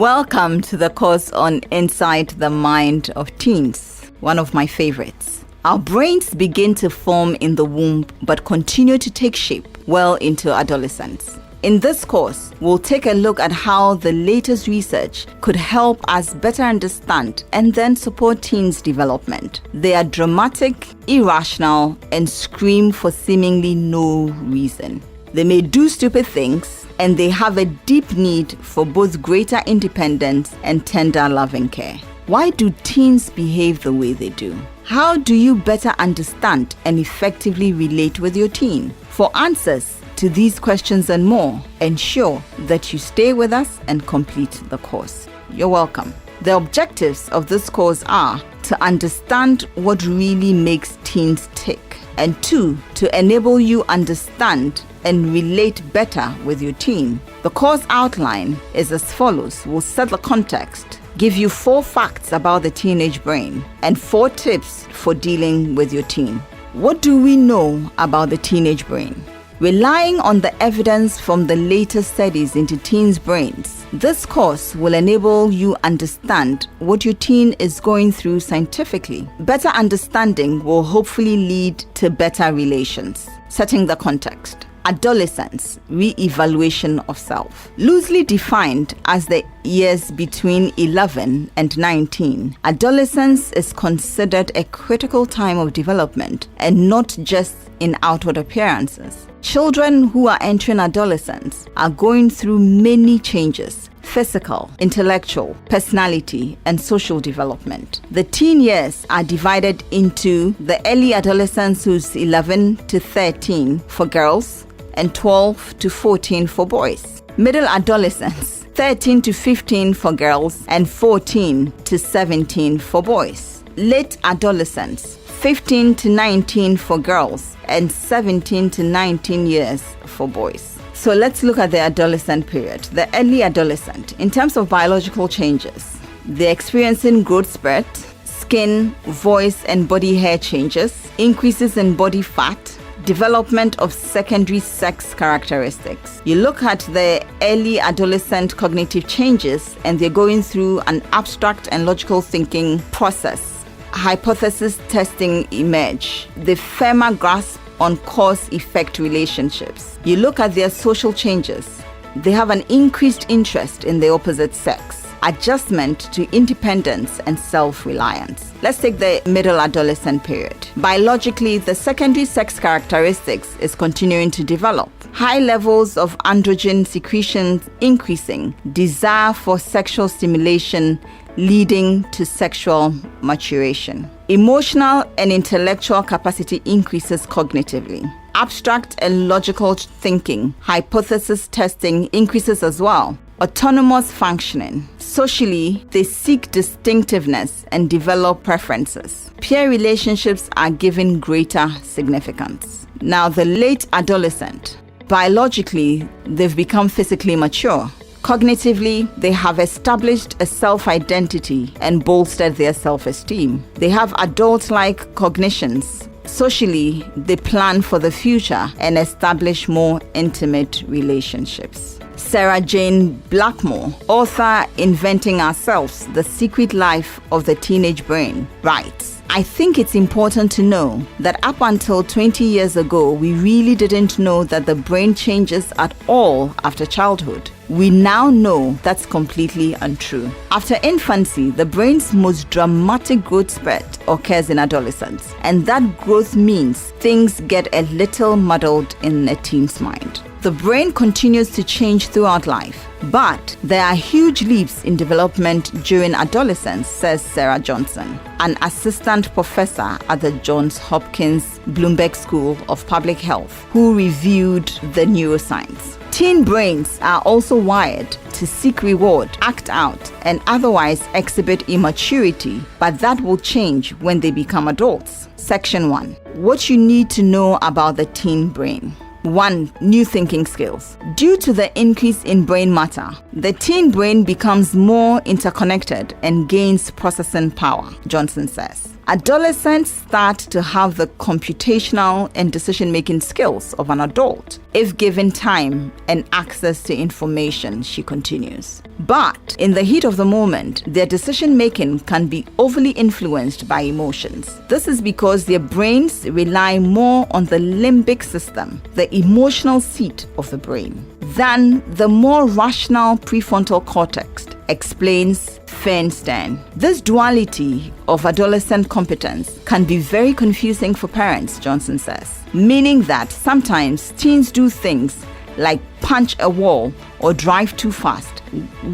Welcome to the course on Inside the Mind of Teens, one of my favorites. Our brains begin to form in the womb but continue to take shape well into adolescence. In this course, we'll take a look at how the latest research could help us better understand and then support teens' development. They are dramatic, irrational, and scream for seemingly no reason. They may do stupid things, and they have a deep need for both greater independence and tender loving care. Why do teens behave the way they do? How do you better understand and effectively relate with your teen? For answers to these questions and more, ensure that you stay with us and complete the course. You're welcome. The objectives of this course are to understand what really makes teens tick, and 2, to enable you understand and relate better with your teen. The course outline is as follows. We'll set the context, give you 4 facts about the teenage brain, and 4 tips for dealing with your teen. What do we know about the teenage brain? Relying on the evidence from the latest studies into teens' brains, this course will enable you understand what your teen is going through scientifically. Better understanding will hopefully lead to better relations. Setting the context. Adolescence, re-evaluation of self. Loosely defined as the years between 11 and 19, adolescence is considered a critical time of development and not just in outward appearances. Children who are entering adolescence are going through many changes: physical, intellectual, personality, and social development. The teen years are divided into the early adolescence, who's 11 to 13 for girls and 12 to 14 for boys. Middle adolescence, 13 to 15 for girls and 14 to 17 for boys. Late adolescence, 15 to 19 for girls and 17 to 19 years for boys. So let's look at the adolescent period. The early adolescent, in terms of biological changes, they're experiencing growth spurt, skin, voice, and body hair changes, increases in body fat, development of secondary sex characteristics. You look at the early adolescent cognitive changes, and they're going through an abstract and logical thinking process. Hypothesis testing emerge. The firmer grasp on cause-effect relationships. You look at their social changes. They have an increased interest in the opposite sex, adjustment to independence and self-reliance. Let's take the middle adolescent period. Biologically, the secondary sex characteristics is continuing to develop. High levels of androgen secretions increasing, desire for sexual stimulation leading to sexual maturation. Emotional and intellectual capacity increases cognitively. Abstract and logical thinking, hypothesis testing increases as well. Autonomous functioning. Socially, they seek distinctiveness and develop preferences. Peer relationships are given greater significance. Now, the late adolescent. Biologically, they've become physically mature. Cognitively, they have established a self-identity and bolstered their self-esteem. They have adult-like cognitions. Socially, they plan for the future and establish more intimate relationships. Sarah Jane Blackmore, author Inventing Ourselves, The Secret Life of the Teenage Brain, writes, I think it's important to know that up until 20 years ago, we really didn't know that the brain changes at all after childhood. We now know that's completely untrue. After infancy, the brain's most dramatic growth spurt occurs in adolescence, and that growth means things get a little muddled in a teen's mind. The brain continues to change throughout life, but there are huge leaps in development during adolescence, says Sarah Johnson, an assistant professor at the Johns Hopkins Bloomberg School of Public Health, who reviewed the neuroscience. Teen brains are also wired to seek reward, act out, and otherwise exhibit immaturity, but that will change when they become adults. Section 1. What you need to know about the teen brain. 1. New thinking skills. Due to the increase in brain matter, the teen brain becomes more interconnected and gains processing power, Johnson says. Adolescents start to have the computational and decision-making skills of an adult if given time and access to information, she continues. But in the heat of the moment, their decision-making can be overly influenced by emotions. This is because their brains rely more on the limbic system, the emotional seat of the brain, than the more rational prefrontal cortex, explains Feinstein. This duality of adolescent competence can be very confusing for parents, Johnson says, meaning that sometimes teens do things like punch a wall or drive too fast,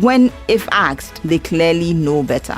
when if asked, they clearly know better.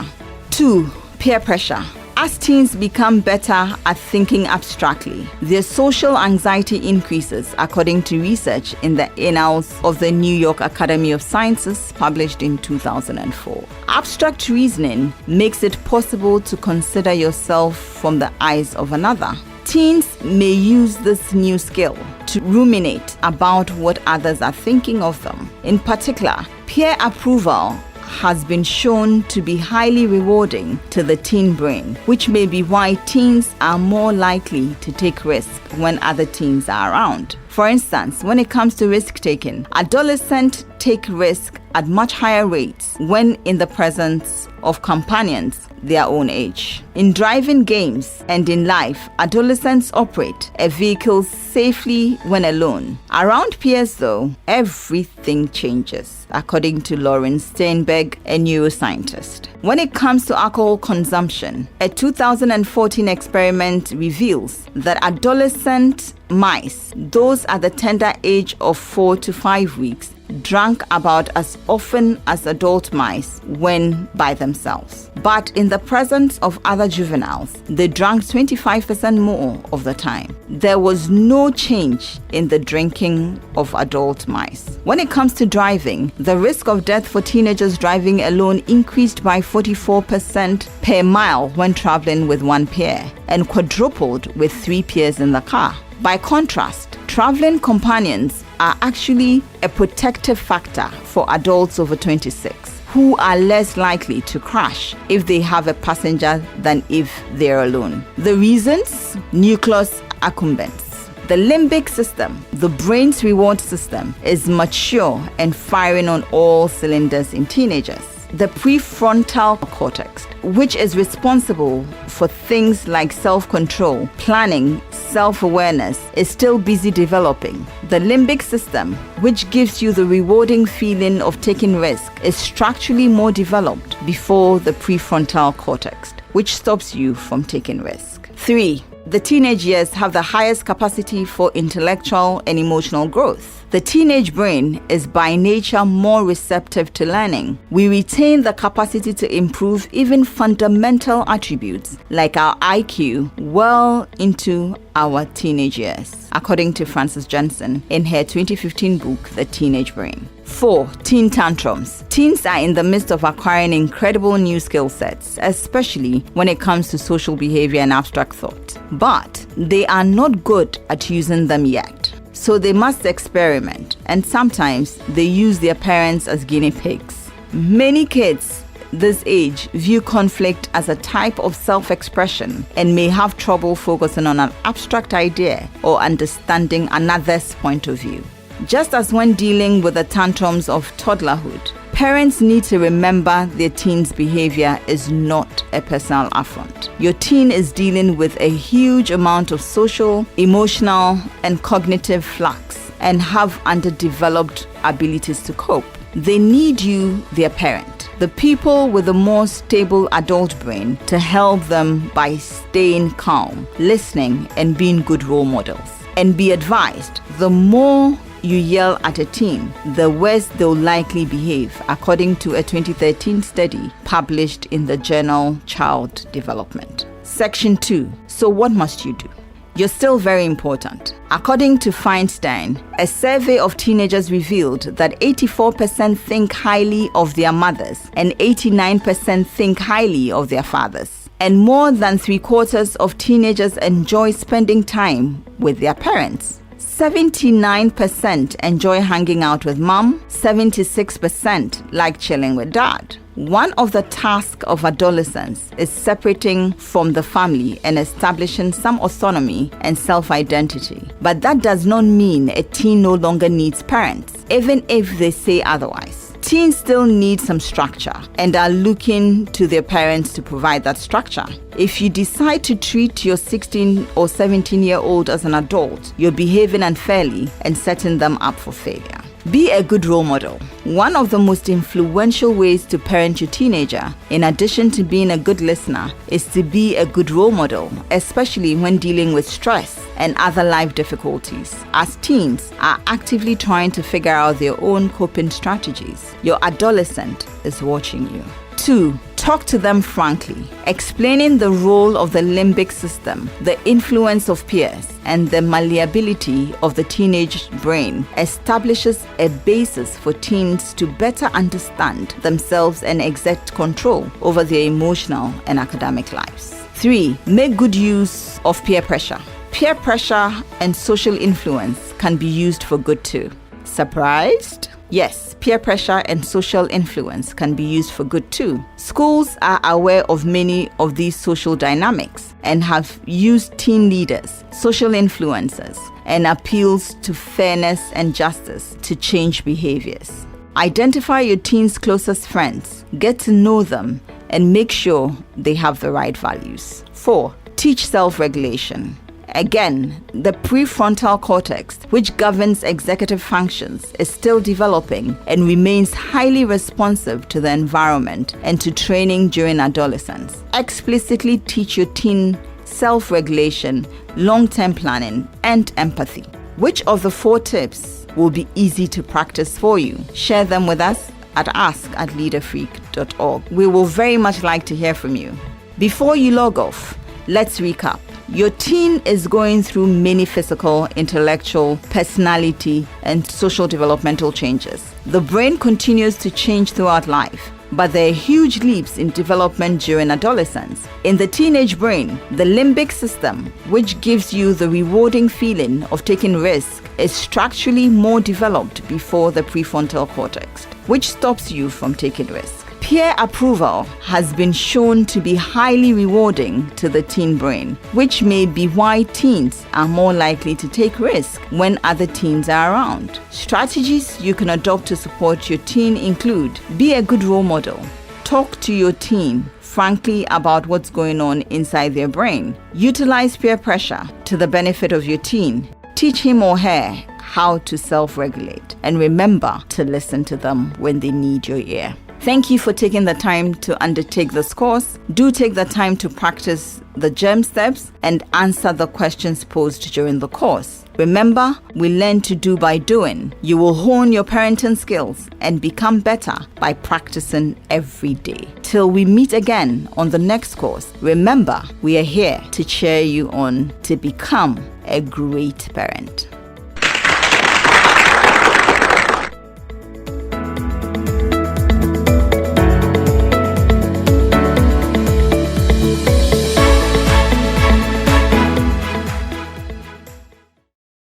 2. Peer pressure. As teens become better at thinking abstractly, their social anxiety increases, according to research in the Annals of the New York Academy of Sciences, published in 2004. Abstract reasoning makes it possible to consider yourself from the eyes of another. Teens may use this new skill to ruminate about what others are thinking of them. In particular, peer approval has been shown to be highly rewarding to the teen brain, which may be why teens are more likely to take risks when other teens are around. For instance, when it comes to risk-taking, adolescents take risks at much higher rates when in the presence of companions their own age. In driving games and in life, adolescents operate a vehicle safely when alone. Around peers, though, everything changes, according to Lauren Steinberg, a neuroscientist. When it comes to alcohol consumption, a 2014 experiment reveals that adolescent mice, those at the tender age of 4 to 5 weeks, drank about as often as adult mice when by themselves. But in the presence of other juveniles, they drank 25% more of the time. There was no change in the drinking of adult mice. When it comes to driving, the risk of death for teenagers driving alone increased by 44% per mile when traveling with one peer, and quadrupled with 3 peers in the car. By contrast, traveling companions are actually a protective factor for adults over 26, who are less likely to crash if they have a passenger than if they're alone. The reasons? Nucleus accumbens. The limbic system, the brain's reward system, is mature and firing on all cylinders in teenagers. The prefrontal cortex, which is responsible for things like self-control, planning, self-awareness, is still busy developing. The limbic system, which gives you the rewarding feeling of taking risk, is structurally more developed before the prefrontal cortex, which stops you from taking risk. 3. The teenage years have the highest capacity for intellectual and emotional growth. The teenage brain is by nature more receptive to learning. We retain the capacity to improve even fundamental attributes like our IQ well into our teenage years, according to Frances Jensen in her 2015 book, The Teenage Brain. 4. Teen tantrums. Teens are in the midst of acquiring incredible new skill sets, especially when it comes to social behavior and abstract thought. But they are not good at using them yet. So they must experiment, and sometimes they use their parents as guinea pigs. Many kids this age view conflict as a type of self-expression and may have trouble focusing on an abstract idea or understanding another's point of view. Just as when dealing with the tantrums of toddlerhood, parents need to remember their teen's behavior is not a personal affront. Your teen is dealing with a huge amount of social, emotional, and cognitive flux and have underdeveloped abilities to cope. They need you, their parent, the people with a more stable adult brain, to help them by staying calm, listening, and being good role models. And be advised, the more you yell at a teen, the worse they'll likely behave, according to a 2013 study published in the journal Child Development. Section 2. So what must you do? You're still very important. According to Feinstein, a survey of teenagers revealed that 84% think highly of their mothers and 89% think highly of their fathers. And more than 3/4 of teenagers enjoy spending time with their parents. 79% enjoy hanging out with mom, 76% like chilling with dad. One of the tasks of adolescence is separating from the family and establishing some autonomy and self-identity. But that does not mean a teen no longer needs parents, even if they say otherwise. Teens still need some structure and are looking to their parents to provide that structure. If you decide to treat your 16 or 17-year-old as an adult, you're behaving unfairly and setting them up for failure. Be a good role model. One of the most influential ways to parent your teenager, in addition to being a good listener, is to be a good role model, especially when dealing with stress and other life difficulties. As teens are actively trying to figure out their own coping strategies, your adolescent is watching you. 2. Talk to them frankly. Explaining the role of the limbic system, the influence of peers, and the malleability of the teenage brain establishes a basis for teens to better understand themselves and exert control over their emotional and academic lives. 3. Make good use of peer pressure. Peer pressure and social influence can be used for good too. Surprised? Yes, peer pressure and social influence can be used for good too. Schools are aware of many of these social dynamics and have used teen leaders, social influencers, and appeals to fairness and justice to change behaviors. Identify your teen's closest friends, get to know them, and make sure they have the right values. 4. Teach self-regulation. Again, the prefrontal cortex, which governs executive functions, is still developing and remains highly responsive to the environment and to training during adolescence. Explicitly teach your teen self-regulation, long-term planning, and empathy. Which of the 4 tips will be easy to practice for you? Share them with us at ask@leaderfreak.org. We will very much like to hear from you. Before you log off, let's recap. Your teen is going through many physical, intellectual, personality, and social developmental changes. The brain continues to change throughout life, but there are huge leaps in development during adolescence. In the teenage brain, the limbic system, which gives you the rewarding feeling of taking risks, is structurally more developed before the prefrontal cortex, which stops you from taking risks. Peer approval has been shown to be highly rewarding to the teen brain, which may be why teens are more likely to take risks when other teens are around. Strategies you can adopt to support your teen include: be a good role model. Talk to your teen frankly about what's going on inside their brain. Utilize peer pressure to the benefit of your teen. Teach him or her how to self-regulate, and remember to listen to them when they need your ear. Thank you for taking the time to undertake this course. Do take the time to practice the GEM steps and answer the questions posed during the course. Remember, we learn to do by doing. You will hone your parenting skills and become better by practicing every day. Till we meet again on the next course, remember, we are here to cheer you on to become a great parent.